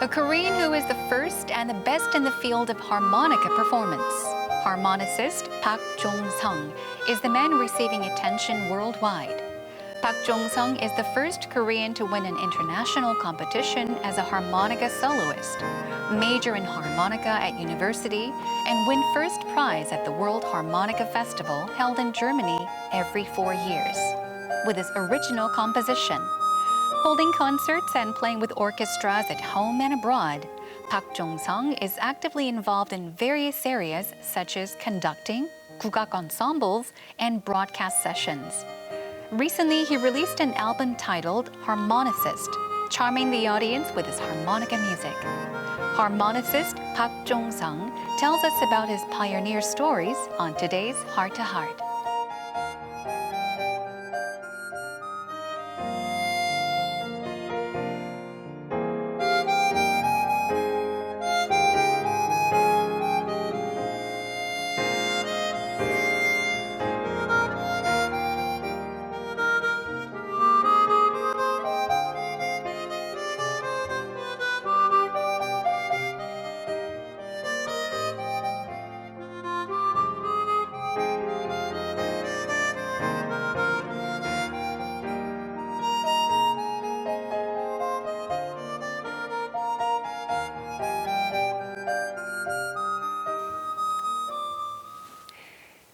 A Korean who is the first and the best in the field of harmonica performance. Harmonicist Park Jong-sung is the man receiving attention worldwide. Park Jong-sung is the first Korean to win an international competition as a harmonica soloist, major in harmonica at university, and win first prize at the World Harmonica Festival held in Germany every 4 years. With his original composition, holding concerts and playing with orchestras at home and abroad, Park Jong-sung is actively involved in various areas such as conducting, 국악 ensembles, and broadcast sessions. Recently, he released an album titled Harmonicist, charming the audience with his harmonica music. Harmonicist Park Jong-sung tells us about his pioneer stories on today's Heart to Heart.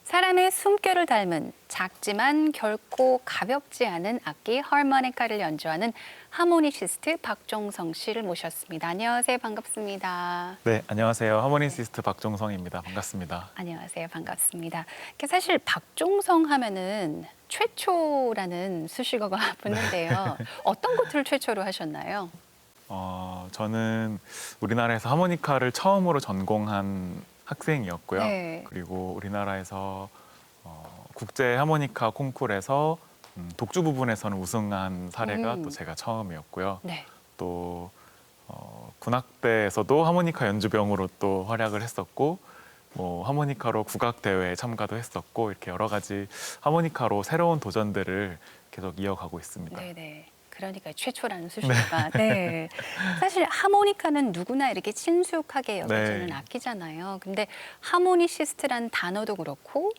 사람의 숨결을 닮은 작지만 결코 가볍지 않은 악기 하모니카를 연주하는 하모니시스트 박종성 씨를 모셨습니다. 안녕하세요. 반갑습니다. 네, 안녕하세요. 하모니시스트 박종성입니다. 반갑습니다. 안녕하세요. 반갑습니다. 사실 박종성 하면은 최초라는 수식어가 붙는데요. 어떤 것들을 최초로 하셨나요? 저는 우리나라에서 하모니카를 처음으로 전공한 학생이었고요. 네. 그리고 우리나라에서 국제 하모니카 콩쿠르에서 독주 부분에서는 우승한 사례가 또 제가 처음이었고요. 네. 또 군악대에서도 하모니카 연주병으로 또 활약을 했었고, 하모니카로 국악 대회에 참가도 했었고, 이렇게 여러 가지 하모니카로 새로운 도전들을 계속 이어가고 있습니다. 네네. 그러니까 최초라는 수식어가. 네. 사실 하모니카는 누구나 이렇게 친숙하게 여겨지는 네. 악기잖아요. 근데 하모니시스트라는 단어도 그렇고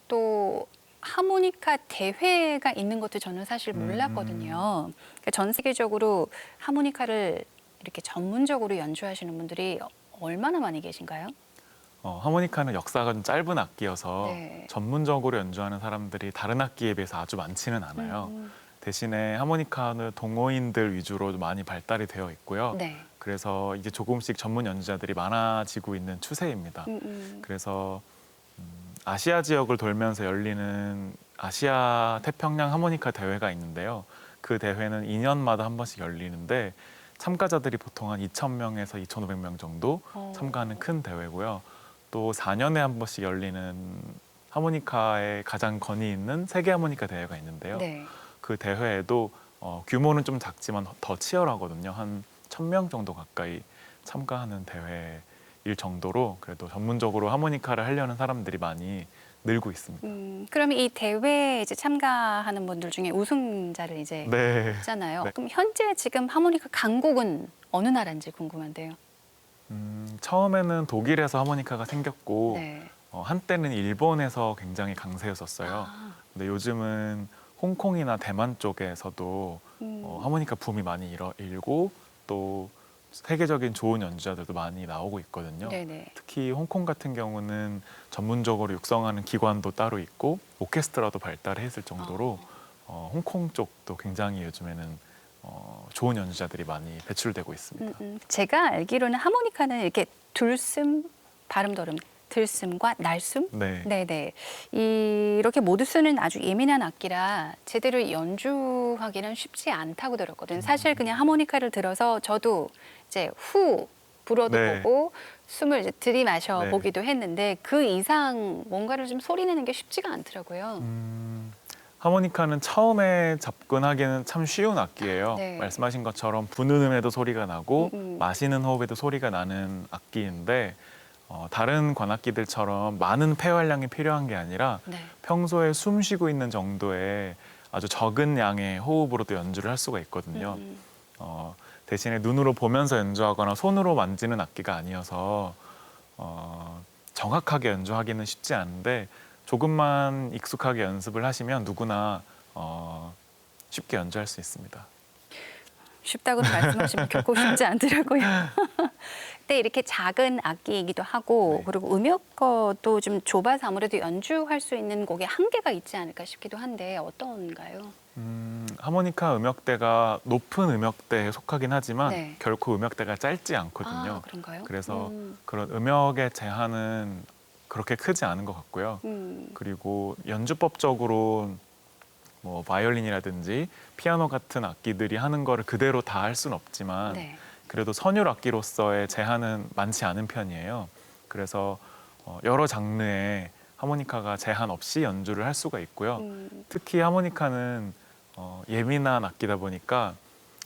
또 하모니카 대회가 있는 것도 저는 사실 몰랐거든요. 그러니까 전 세계적으로 하모니카를 이렇게 전문적으로 연주하시는 분들이 얼마나 많이 계신가요? 하모니카는 역사가 좀 짧은 악기여서 네. 전문적으로 연주하는 사람들이 다른 악기에 비해서 아주 많지는 않아요. 대신에 하모니카는 동호인들 위주로 많이 발달이 되어 있고요. 네. 그래서 이제 조금씩 전문 연주자들이 많아지고 있는 추세입니다. 그래서 아시아 지역을 돌면서 열리는 아시아 태평양 하모니카 대회가 있는데요. 그 대회는 2년마다 한 번씩 열리는데 참가자들이 보통 한 2,000명에서 2,500명 정도 참가하는 큰 대회고요. 또 4년에 한 번씩 열리는 하모니카의 가장 권위 있는 세계 하모니카 대회가 있는데요. 네. 그 대회에도 규모는 좀 작지만 더 치열하거든요. 한 1,000명 정도 가까이 참가하는 대회일 정도로 그래도 전문적으로 하모니카를 하려는 사람들이 많이 늘고 있습니다. 그러면 이 대회에 이제 참가하는 분들 중에 우승자를 이제 네. 있잖아요. 네. 그럼 현재 지금 하모니카 강국은 어느 나라인지 궁금한데요. 처음에는 독일에서 하모니카가 생겼고 네. 한때는 일본에서 굉장히 강세였었어요. 근데 요즘은 홍콩이나 대만 쪽에서도 하모니카 붐이 많이 일고 또 세계적인 좋은 연주자들도 많이 나오고 있거든요. 네네. 특히 홍콩 같은 경우는 전문적으로 육성하는 기관도 따로 있고 오케스트라도 발달했을 정도로 홍콩 쪽도 굉장히 요즘에는 좋은 연주자들이 많이 배출되고 있습니다. 제가 알기로는 하모니카는 이렇게 들숨, 발음도름, 들숨과 날숨? 네. 네네. 이렇게 모두 쓰는 아주 예민한 악기라 제대로 연주하기는 쉽지 않다고 들었거든요. 사실 그냥 하모니카를 들어서 저도 이제 후 불어도 네. 보고 숨을 이제 들이마셔 네. 보기도 했는데 그 이상 뭔가를 좀 소리내는 게 쉽지가 않더라고요. 하모니카는 처음에 접근하기는 참 쉬운 악기예요. 네. 말씀하신 것처럼 부는 음에도 소리가 나고 마시는 호흡에도 소리가 나는 악기인데 다른 관악기들처럼 많은 폐활량이 필요한 게 아니라 네. 평소에 숨 쉬고 있는 정도의 아주 적은 양의 호흡으로도 연주를 할 수가 있거든요. 대신에 눈으로 보면서 연주하거나 손으로 만지는 악기가 아니어서 정확하게 연주하기는 쉽지 않은데 조금만 익숙하게 연습을 하시면 누구나 쉽게 연주할 수 있습니다. 쉽다고는 말씀하시면 결코 쉽지 않더라고요. 근데 이렇게 작은 악기이기도 하고 네. 그리고 음역거도 좀 좁아서 아무래도 연주할 수 있는 곡에 한계가 있지 않을까 싶기도 한데 어떤가요? 하모니카 음역대가 높은 음역대에 속하긴 하지만 네. 결코 음역대가 짧지 않거든요. 아, 그런가요? 그래서 그런 음역의 제한은 그렇게 크지 않은 것 같고요. 그리고 연주법적으로 뭐 바이올린이라든지 피아노 같은 악기들이 하는 거를 그대로 다 할 수는 없지만 네. 그래도 선율 악기로서의 제한은 많지 않은 편이에요. 그래서 여러 장르의 하모니카가 제한 없이 연주를 할 수가 있고요. 특히 하모니카는 예민한 악기다 보니까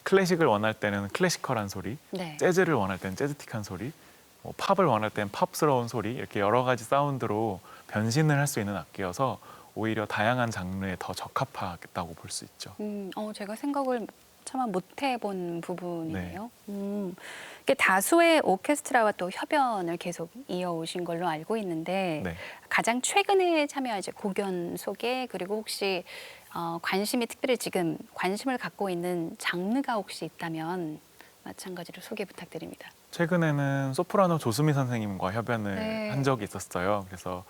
클래식을 원할 때는 클래시컬한 소리, 네. 재즈를 원할 때는 재즈틱한 소리, 팝을 원할 때는 팝스러운 소리 이렇게 여러 가지 사운드로 변신을 할 수 있는 악기여서 오히려 다양한 장르에 더 적합하다고 볼 수 있죠. 제가 생각을 차마 못 해본 부분이네요. 이게 다수의 오케스트라와 또 협연을 계속 이어오신 걸로 알고 있는데 네. 가장 최근에 참여한 공연 소개 그리고 혹시 관심이 특별히 지금 관심을 갖고 있는 장르가 혹시 있다면 마찬가지로 소개 부탁드립니다. 최근에는 소프라노 조수미 선생님과 협연을 네. 한 적이 있었어요. 그래서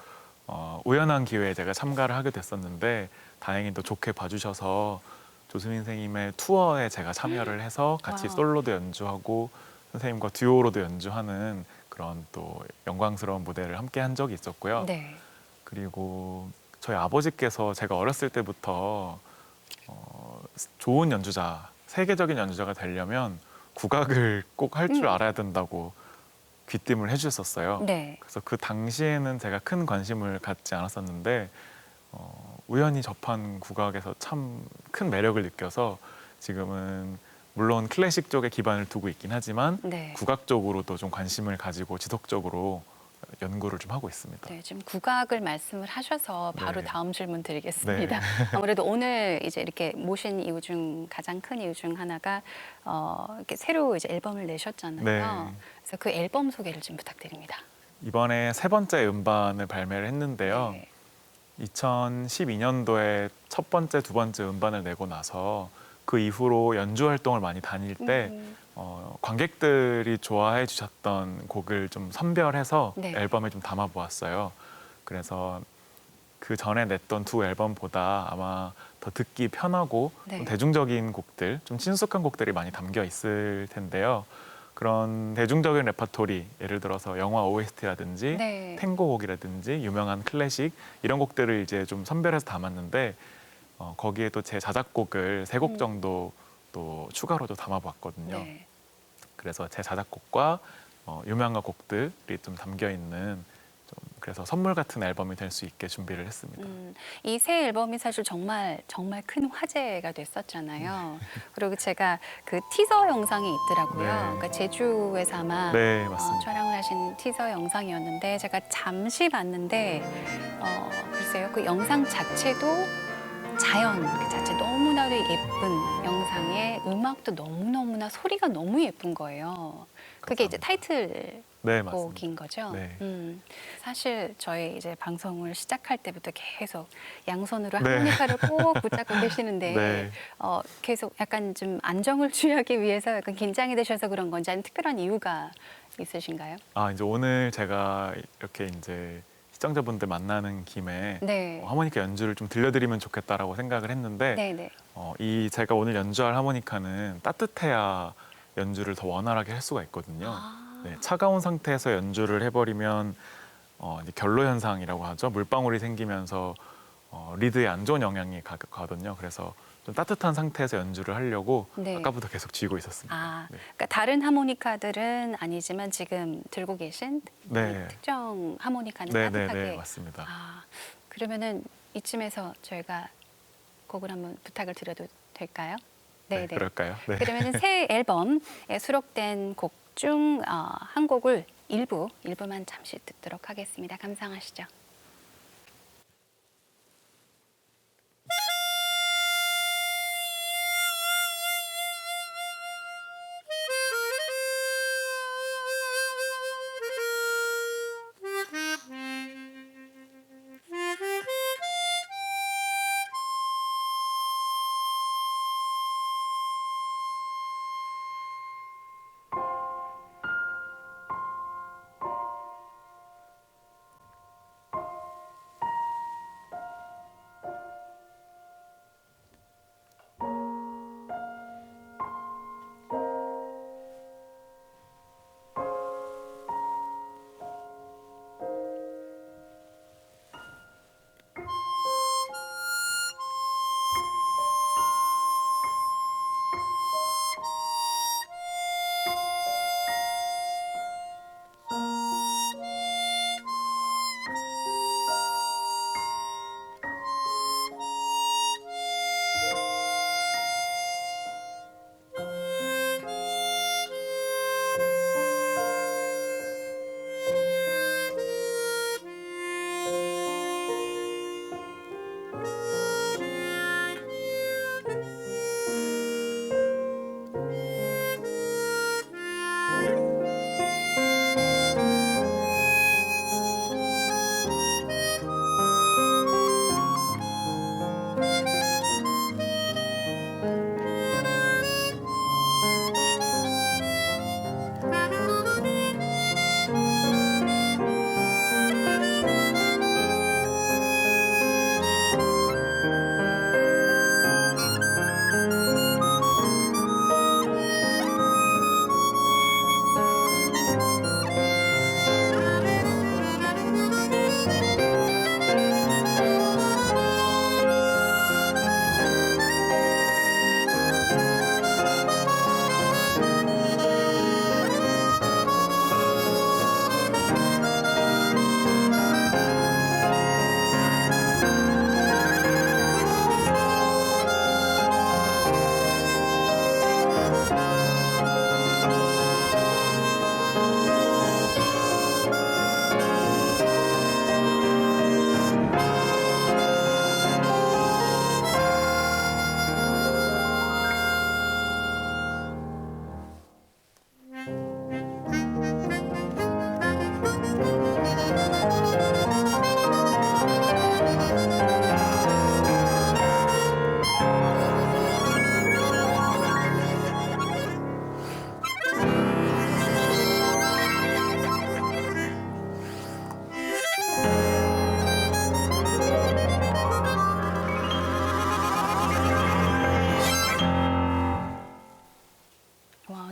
우연한 기회에 제가 참가를 하게 됐었는데 다행히도 좋게 봐주셔서 조수미 선생님의 투어에 제가 참여를 해서 같이 와우. 솔로도 연주하고 선생님과 듀오로도 연주하는 그런 또 영광스러운 무대를 함께 한 적이 있었고요. 네. 그리고 저희 아버지께서 제가 어렸을 때부터 좋은 연주자, 세계적인 연주자가 되려면 국악을 꼭 할 줄 알아야 된다고 귀띔을 해주셨었어요. 네. 그래서 그 당시에는 제가 큰 관심을 갖지 않았었는데 우연히 접한 국악에서 참 큰 매력을 느껴서 지금은 물론 클래식 쪽에 기반을 두고 있긴 하지만 네. 국악 쪽으로도 좀 관심을 가지고 지속적으로 연구를 좀 하고 있습니다. 네, 지금 국악을 말씀을 하셔서 바로 네. 다음 질문 드리겠습니다. 네. 아무래도 오늘 이제 이렇게 모신 이유 중 가장 큰 이유 중 하나가 이렇게 새로 이제 앨범을 내셨잖아요. 네. 그래서 그 앨범 소개를 좀 부탁드립니다. 이번에 세 번째 음반을 발매를 했는데요. 네. 2012년도에 첫 번째, 두 번째 음반을 내고 나서 그 이후로 연주 활동을 많이 다닐 때 관객들이 좋아해 주셨던 곡을 좀 선별해서 네. 앨범에 좀 담아 보았어요. 그래서 그 전에 냈던 두 앨범보다 아마 더 듣기 편하고 네. 좀 대중적인 곡들, 좀 친숙한 곡들이 많이 담겨 있을 텐데요. 그런 대중적인 레퍼토리, 예를 들어서 영화 OST라든지 네. 탱고곡이라든지 유명한 클래식 이런 곡들을 이제 좀 선별해서 담았는데 거기에 또 제 자작곡을 세 곡 정도 또 추가로 도 담아봤거든요. 네. 그래서 제 자작곡과 유명한 곡들이 좀 담겨 있는 좀 그래서 선물 같은 앨범이 될 수 있게 준비를 했습니다. 이 새 앨범이 사실 정말 큰 화제가 됐었잖아요. 그리고 제가 그 티저 영상이 있더라고요. 네. 그러니까 제주에서 아마 네, 맞습니다. 촬영을 하신 티저 영상이었는데 제가 잠시 봤는데 글쎄요 그 영상 자체도 자연 그 자체 너무나도 예쁜 영상에 음악도 너무너무나 소리가 너무 예쁜 거예요. 그게 이제 타이틀 네, 맞습니다. 곡인 거죠. 네. 사실 저희 이제 방송을 시작할 때부터 계속 양손으로 네. 하모니카를 꼭 붙잡고 계시는데 네. 계속 약간 좀 안정을 취하기 위해서 약간 긴장이 되셔서 그런 건지 아니면 특별한 이유가 있으신가요? 이제 오늘 제가 이렇게 이제 시청자분들 만나는 김에 네. 하모니카 연주를 좀 들려드리면 좋겠다라고 생각을 했는데 네네. 이 제가 오늘 연주할 하모니카는 따뜻해야 연주를 더 원활하게 할 수가 있거든요. 네, 차가운 상태에서 연주를 해버리면 이제 결로 현상이라고 하죠. 물방울이 생기면서 리드에 안 좋은 영향이 가거든요. 그래서 좀 따뜻한 상태에서 연주를 하려고 네. 아까부터 계속 쥐고 있었습니다. 네. 그러니까 다른 하모니카들은 아니지만 지금 들고 계신 네. 특정 하모니카는 네, 따뜻하게. 네, 네, 맞습니다. 그러면은 이쯤에서 저희가 곡을 한번 부탁을 드려도 될까요? 네, 그럴까요? 네. 그러면은 새 앨범에 수록된 곡 중 한 곡을 일부만 잠시 듣도록 하겠습니다. 감상하시죠.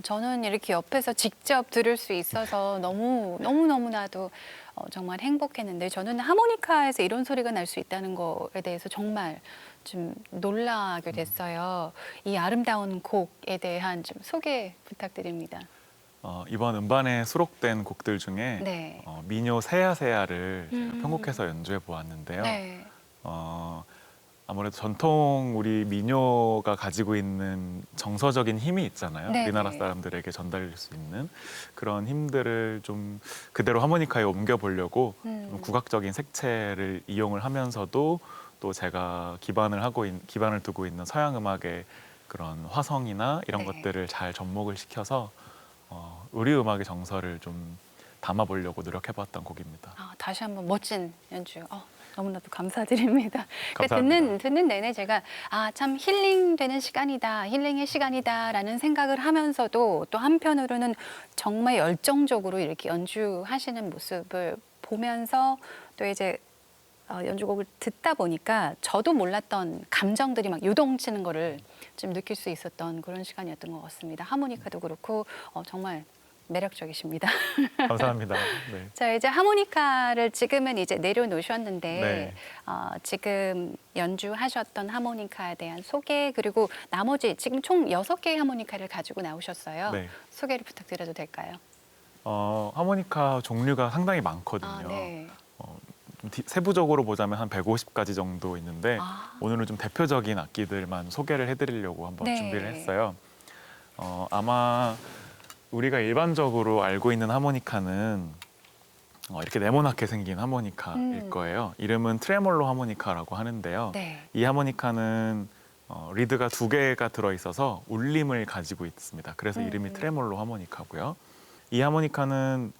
저는 이렇게 옆에서 직접 들을 수 있어서 너무나도 정말 행복했는데 저는 하모니카에서 이런 소리가 날 수 있다는 거에 대해서 정말 좀 놀라게 됐어요. 이 아름다운 곡에 대한 좀 소개 부탁드립니다. 이번 음반에 수록된 곡들 중에 네. 민요 세야세야를 제가 편곡해서 연주해 보았는데요. 네. 아무래도 전통 우리 민요가 가지고 있는 정서적인 힘이 있잖아요. 네, 우리나라 네. 사람들에게 전달될 수 있는 그런 힘들을 좀 그대로 하모니카에 옮겨보려고 좀 국악적인 색채를 이용을 하면서도 또 제가 기반을 두고 있는 서양 음악의 그런 화성이나 이런 네. 것들을 잘 접목을 시켜서 우리 음악의 정서를 좀 담아보려고 노력해봤던 곡입니다. 다시 한번 멋진 연주. 너무나도 감사드립니다. 그러니까 감사합니다. 듣는 내내 제가 참 힐링되는 시간이다, 힐링의 시간이다라는 생각을 하면서도 또 한편으로는 정말 열정적으로 이렇게 연주하시는 모습을 보면서 또 이제 연주곡을 듣다 보니까 저도 몰랐던 감정들이 막 요동치는 거를 좀 느낄 수 있었던 그런 시간이었던 것 같습니다. 하모니카도 그렇고 정말 매력적이십니다. 감사합니다. 네. 자, 이제 하모니카를 지금은 이제 내려놓으셨는데 네. 지금 연주하셨던 하모니카에 대한 소개 그리고 나머지 지금 총 6개의 하모니카를 가지고 나오셨어요. 네. 소개를 부탁드려도 될까요? 하모니카 종류가 상당히 많거든요. 네. 좀 세부적으로 보자면 한 150가지 정도 있는데 오늘은 좀 대표적인 악기들만 소개를 해드리려고 한번 네. 준비를 했어요. 아마 우리가 일반적으로 알고 있는 하모니카는 이렇게 네모나게 생긴 하모니카일 거예요. 이름은 트레몰로 하모니카라고 하는데요. 네. 이 하모니카는 리드가 2개가 들어있어서 울림을 가지고 있습니다. 그래서 이름이 트레몰로 하모니카고요. 이 하모니카는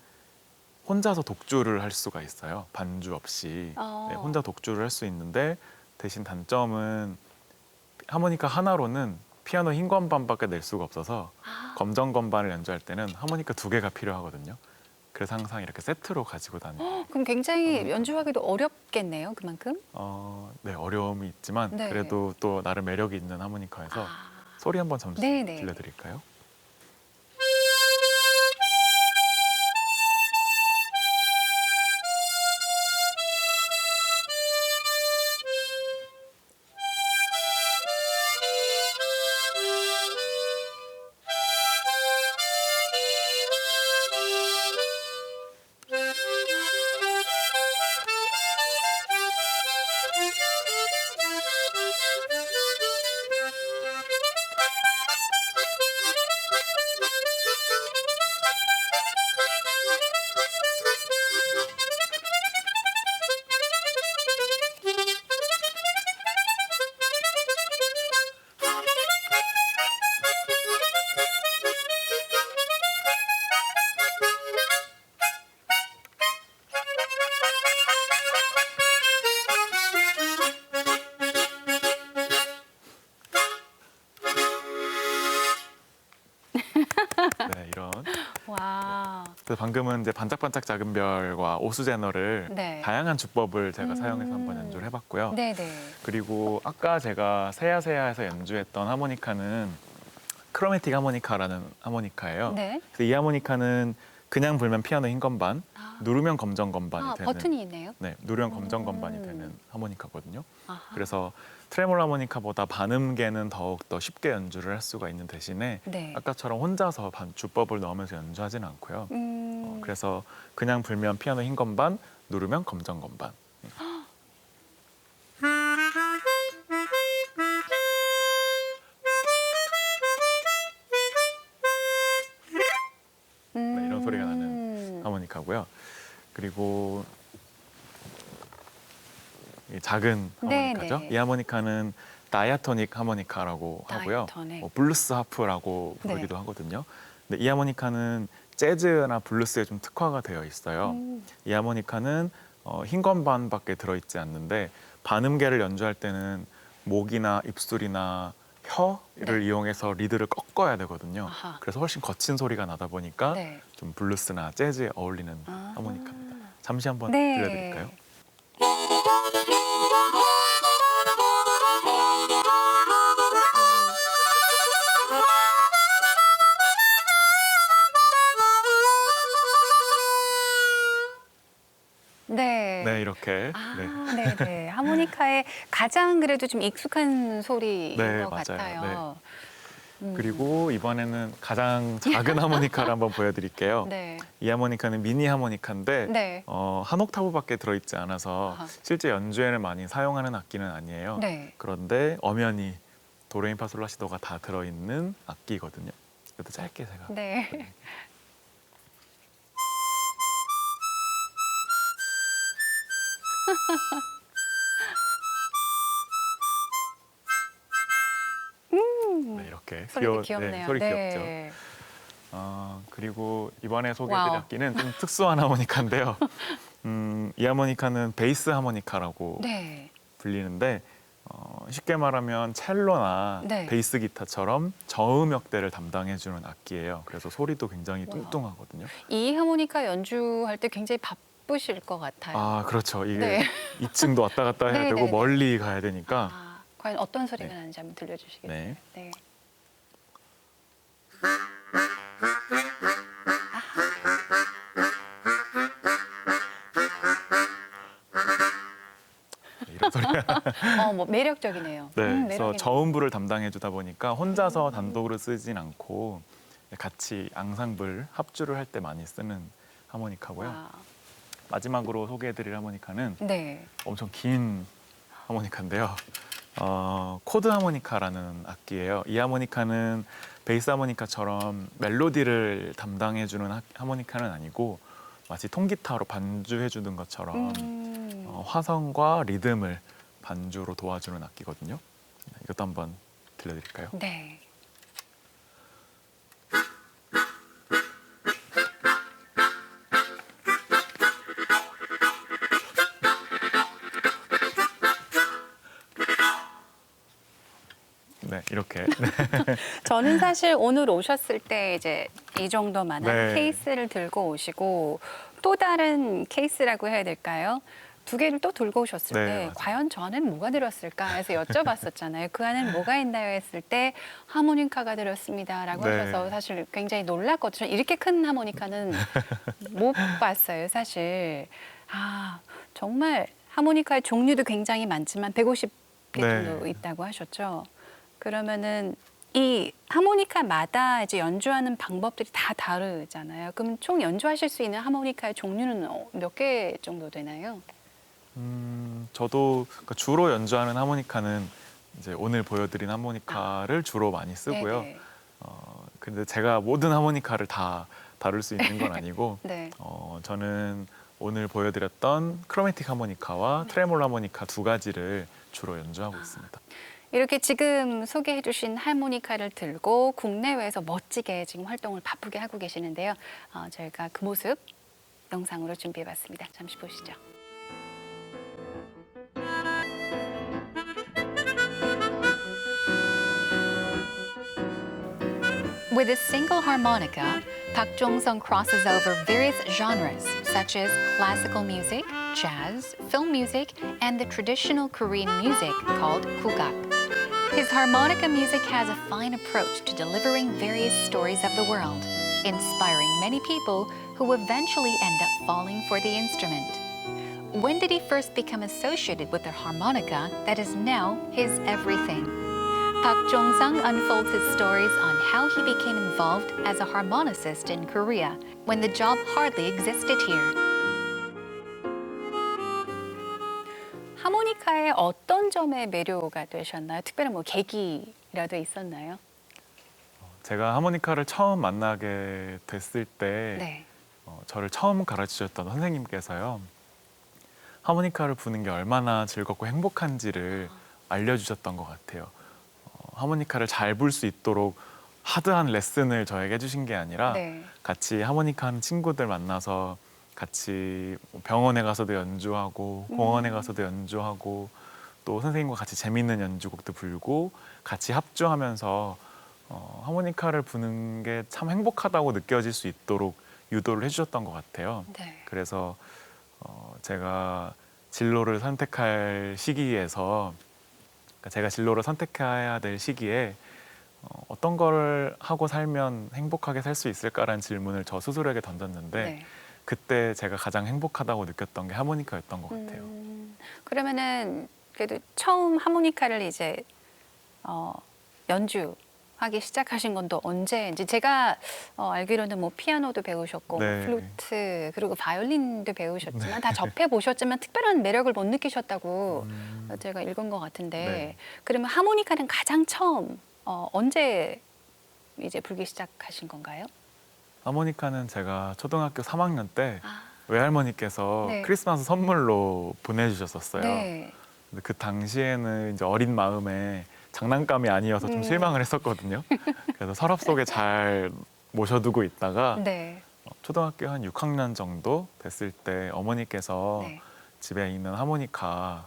혼자서 독주를 할 수가 있어요. 반주 없이. 네, 혼자 독주를 할 수 있는데 대신 단점은 하모니카 하나로는 피아노 흰 건반밖에 낼 수가 없어서 검정 건반을 연주할 때는 하모니카 2개가 필요하거든요. 그래서 항상 이렇게 세트로 가지고 다니고. 그럼 굉장히 연주하기도 어렵겠네요, 그만큼? 네, 어려움이 있지만 네. 그래도 또 나름 매력이 있는 하모니카여서 소리 한번 잠시 네네. 들려드릴까요? 네, 이런. 와. 그래서 방금은 이제 반짝반짝 작은 별과 오수제너를 네. 다양한 주법을 제가 사용해서 한번 연주를 해봤고요. 네네. 그리고 아까 제가 세야세야에서 연주했던 하모니카는 크로매틱 하모니카라는 하모니카예요. 네. 그래서 이 하모니카는 그냥 불면 피아노 흰 건반, 누르면 검정 건반이 되는. 버튼이 있네요. 네, 누르면 검정 건반이 되는 하모니카거든요. 아하. 그래서 트레몰로 하모니카보다 반음계는 더욱 더 쉽게 연주를 할 수가 있는 대신에 네. 아까처럼 혼자서 주법을 넣으면서 연주하지는 않고요. 그래서 그냥 불면 피아노 흰 건반, 누르면 검정 건반. 네, 이런 소리가 나는 하모니카고요. 그리고 이 작은 하모니카죠. 네네. 이 하모니카는 다이아토닉 하모니카라고 하고요. 다이아토닉. 블루스 하프라고 부르기도 네. 하거든요. 근데 이 하모니카는 재즈나 블루스에 좀 특화가 되어 있어요. 이 하모니카는 흰 건반밖에 들어있지 않는데 반음계를 연주할 때는 목이나 입술이나 혀를 이용해서 리드를 꺾어야 되거든요. 아하. 그래서 훨씬 거친 소리가 나다 보니까 네. 좀 블루스나 재즈에 어울리는 하모니카입니다. 잠시 한번 네. 들려드릴까요? 네. 네, 이렇게. 아, 네. 네네. 하모니카에 가장 그래도 좀 익숙한 소리인 네, 것 맞아요. 같아요. 그리고 이번에는 가장 작은 하모니카를 한번 보여드릴게요. 네. 이 하모니카는 미니 하모니카인데 네. 한 옥타브밖에 들어있지 않아서 아하. 실제 연주에는 많이 사용하는 악기는 아니에요. 네. 그런데 엄연히 도레미파솔라시도가 다 들어있는 악기거든요. 그래도 짧게 제가 네. 네, 이렇게 소리도 귀엽네요. 소리 네. 귀엽죠. 그리고 이번에 소개해드릴 와우. 악기는 좀 특수한 하모니카인데요. 이 하모니카는 베이스 하모니카라고 네. 불리는데 쉽게 말하면 첼로나 네. 베이스 기타처럼 저음역대를 담당해주는 악기예요. 그래서 소리도 굉장히 와우. 뚱뚱하거든요. 이 하모니카 연주할 때 굉장히 바쁘실 것 같아요. 아, 그렇죠. 이게 네. 2층도 왔다 갔다 해야 네, 되고 네, 네. 멀리 가야 되니까. 아, 과연 어떤 소리가 네. 나는지 한번 들려주시겠어요? 네. 네. 이런 소리가. 뭐 매력적이네요. 네, 그래서 매력있네요. 저음부를 담당해주다 보니까 혼자서 단독으로 쓰진 않고 같이 앙상블 합주를 할 때 많이 쓰는 하모니카고요. 와. 마지막으로 소개해드릴 하모니카는 네. 엄청 긴 하모니카인데요. 코드 하모니카라는 악기예요. 이 하모니카는 베이스 하모니카처럼 멜로디를 담당해주는 하모니카는 아니고 마치 통기타로 반주해주는 것처럼 화성과 리듬을 반주로 도와주는 악기거든요. 이것도 한번 들려드릴까요? 네. 네, 이렇게. 저는 사실 오늘 오셨을 때 이제 이 정도만한 네. 케이스를 들고 오시고 또 다른 케이스라고 해야 될까요? 두 개를 또 들고 오셨을 네, 때 맞아요. 과연 저 안엔 뭐가 들었을까 해서 여쭤봤었잖아요. 그 안엔 뭐가 있나요 했을 때 하모니카가 들었습니다라고 네. 하셔서 사실 굉장히 놀랐거든요. 이렇게 큰 하모니카는 못 봤어요, 사실. 아, 정말 하모니카의 종류도 굉장히 많지만 150개 네. 정도 있다고 하셨죠. 그러면은 이 하모니카마다 이제 연주하는 방법들이 다 다르잖아요. 그럼 총 연주하실 수 있는 하모니카의 종류는 몇 개 정도 되나요? 저도 그러니까 주로 연주하는 하모니카는 이제 오늘 보여드린 하모니카를 주로 많이 쓰고요. 네네. 근데 제가 모든 하모니카를 다 다룰 수 있는 건 아니고 네. 저는 오늘 보여드렸던 크로매틱 하모니카와 트레몰로 하모니카 두 가지를 주로 연주하고 있습니다. 이렇게 지금 소개해 주신 하모니카를 들고 국내외에서 멋지게 지금 활동을 바쁘게 하고 계시는데요. 저희가 그 모습 영상으로 준비해 봤습니다. 잠시 보시죠. With a single harmonica, Park Jong-sung crosses over various genres such as classical music, jazz, film music, and the traditional Korean music called kugak. His harmonica music has a fine approach to delivering various stories of the world, inspiring many people who eventually end up falling for the instrument. When did he first become associated with the harmonica that is now his everything? Park Jong-sung unfolds his stories on how he became involved as a harmonicist in Korea when the job hardly existed here. 하모니카의 어떤 점에 매료가 되셨나요? 특별한 뭐 계기라도 있었나요? 제가 하모니카를 처음 만나게 됐을 때 네. 저를 처음 가르치셨던 선생님께서요. 하모니카를 부는 게 얼마나 즐겁고 행복한지를 알려주셨던 것 같아요. 하모니카를 잘 불 수 있도록 하드한 레슨을 저에게 해주신 게 아니라 네. 같이 하모니카 하는 친구들 만나서 같이 병원에 가서도 연주하고 공원에 가서도 연주하고 또 선생님과 같이 재밌는 연주곡도 불고 같이 합주하면서 하모니카를 부는 게 참 행복하다고 느껴질 수 있도록 유도를 해주셨던 것 같아요. 네. 그래서 제가 진로를 선택할 시기에서 그러니까 제가 진로를 선택해야 될 시기에 어떤 걸 하고 살면 행복하게 살 수 있을까라는 질문을 저 스스로에게 던졌는데 네. 그때 제가 가장 행복하다고 느꼈던 게 하모니카였던 것 같아요. 그러면은 그래도 처음 하모니카를 이제 연주하기 시작하신 건 또 언제인지 제가 알기로는 뭐 피아노도 배우셨고 네. 플루트 그리고 바이올린도 배우셨지만 다 접해 보셨지만 특별한 매력을 못 느끼셨다고 제가 읽은 것 같은데 네. 그러면 하모니카는 가장 처음 언제 이제 불기 시작하신 건가요? 하모니카는 제가 초등학교 3학년 때 아, 외할머니께서 네. 크리스마스 선물로 보내주셨었어요. 네. 근데 그 당시에는 이제 어린 마음에 장난감이 아니어서 좀 실망을 했었거든요. 그래서 서랍 속에 잘 모셔두고 있다가 네. 초등학교 한 6학년 정도 됐을 때 어머니께서 네. 집에 있는 하모니카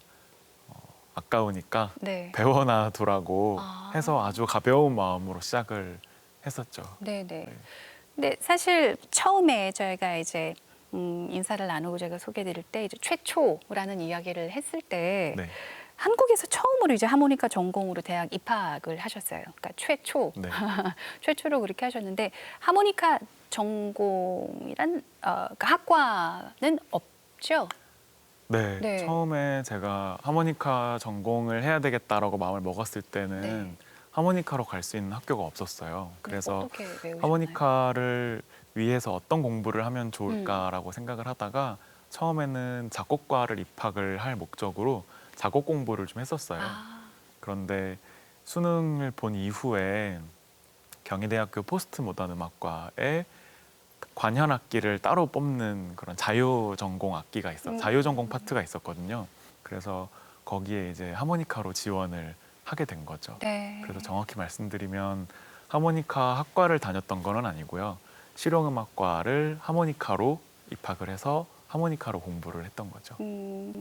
아까우니까 네. 배워놔두라고 아. 해서 아주 가벼운 마음으로 시작을 했었죠. 네네. 네. 근데 사실 처음에 저희가 이제 인사를 나누고 제가 소개드릴 때 이제 최초라는 이야기를 했을 때 네. 한국에서 처음으로 이제 하모니카 전공으로 대학 입학을 하셨어요. 그러니까 최초, 네. 최초로 그렇게 하셨는데 하모니카 전공이란 그 학과는 없죠? 네. 네. 처음에 제가 하모니카 전공을 해야 되겠다라고 마음을 먹었을 때는 네. 하모니카로 갈 수 있는 학교가 없었어요. 그래서 어떻게 배우셨나요? 하모니카를 위해서 어떤 공부를 하면 좋을까라고 생각을 하다가 처음에는 작곡과를 입학을 할 목적으로 작곡 공부를 좀 했었어요. 아, 그런데 수능을 본 이후에 경희대학교 포스트 모던 음악과에 관현 악기를 따로 뽑는 그런 자유 전공 악기가 자유 전공 파트가 있었거든요. 그래서 거기에 이제 하모니카로 지원을 하게 된 거죠. 네. 그래서 정확히 말씀드리면 하모니카 학과를 다녔던 건 아니고요. 실용음악과를 하모니카로 입학을 해서 하모니카로 공부를 했던 거죠.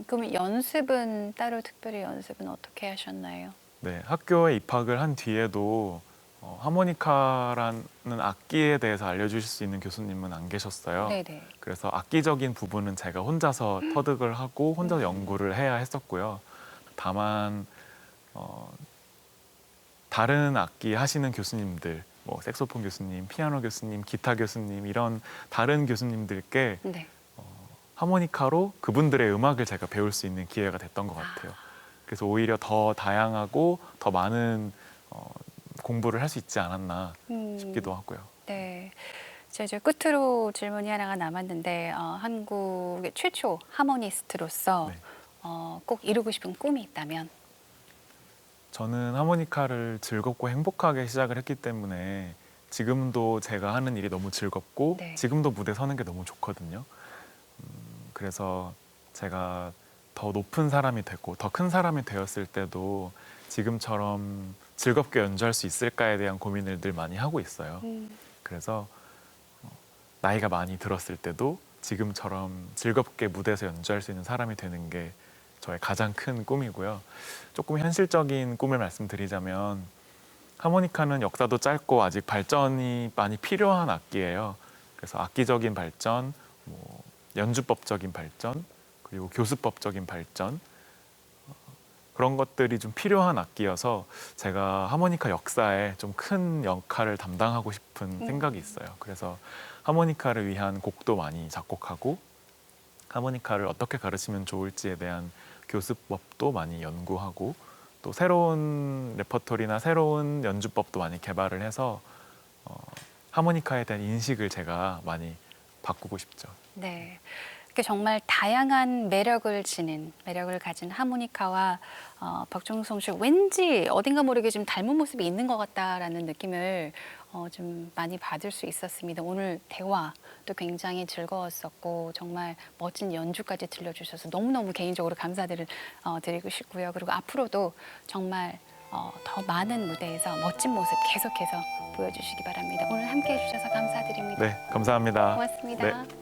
그러면 연습은 따로 특별히 연습은 어떻게 하셨나요? 네, 학교에 입학을 한 뒤에도 하모니카라는 악기에 대해서 알려주실 수 있는 교수님은 안 계셨어요. 네네. 그래서 악기적인 부분은 제가 혼자서 터득을 하고 혼자 연구를 해야 했었고요. 다만 다른 악기 하시는 교수님들, 뭐 색소폰 교수님, 피아노 교수님, 기타 교수님 이런 다른 교수님들께 네. 하모니카로 그분들의 음악을 제가 배울 수 있는 기회가 됐던 것 같아요. 그래서 오히려 더 다양하고 더 많은 공부를 할 수 있지 않았나 싶기도 하고요. 네. 자, 이제 끝으로 질문이 하나가 남았는데 한국의 최초 하모니스트로서 네. 꼭 이루고 싶은 꿈이 있다면? 저는 하모니카를 즐겁고 행복하게 시작을 했기 때문에 지금도 제가 하는 일이 너무 즐겁고 네. 지금도 무대 서는 게 너무 좋거든요. 그래서 제가 더 높은 사람이 되고 더 큰 사람이 되었을 때도 지금처럼 즐겁게 연주할 수 있을까에 대한 고민을 늘 많이 하고 있어요. 그래서 나이가 많이 들었을 때도 지금처럼 즐겁게 무대에서 연주할 수 있는 사람이 되는 게 저의 가장 큰 꿈이고요. 조금 현실적인 꿈을 말씀드리자면 하모니카는 역사도 짧고 아직 발전이 많이 필요한 악기예요. 그래서 악기적인 발전, 뭐 연주법적인 발전, 그리고 교수법적인 발전 그런 것들이 좀 필요한 악기여서 제가 하모니카 역사에 좀 큰 역할을 담당하고 싶은 생각이 있어요. 그래서 하모니카를 위한 곡도 많이 작곡하고 하모니카를 어떻게 가르치면 좋을지에 대한 교수법도 많이 연구하고 또 새로운 레퍼토리나 새로운 연주법도 많이 개발을 해서 하모니카에 대한 인식을 제가 많이 바꾸고 싶죠. 네. 이렇게 정말 다양한 매력을 가진 하모니카와 박종성 씨 왠지 어딘가 모르게 좀 닮은 모습이 있는 것 같다라는 느낌을 좀 많이 받을 수 있었습니다. 오늘 대화도 굉장히 즐거웠었고 정말 멋진 연주까지 들려주셔서 너무너무 개인적으로 감사드리고 싶고요. 그리고 앞으로도 정말 더 많은 무대에서 멋진 모습 계속해서 보여주시기 바랍니다. 오늘 함께해 주셔서 감사드립니다. 네, 감사합니다. 고맙습니다. 네.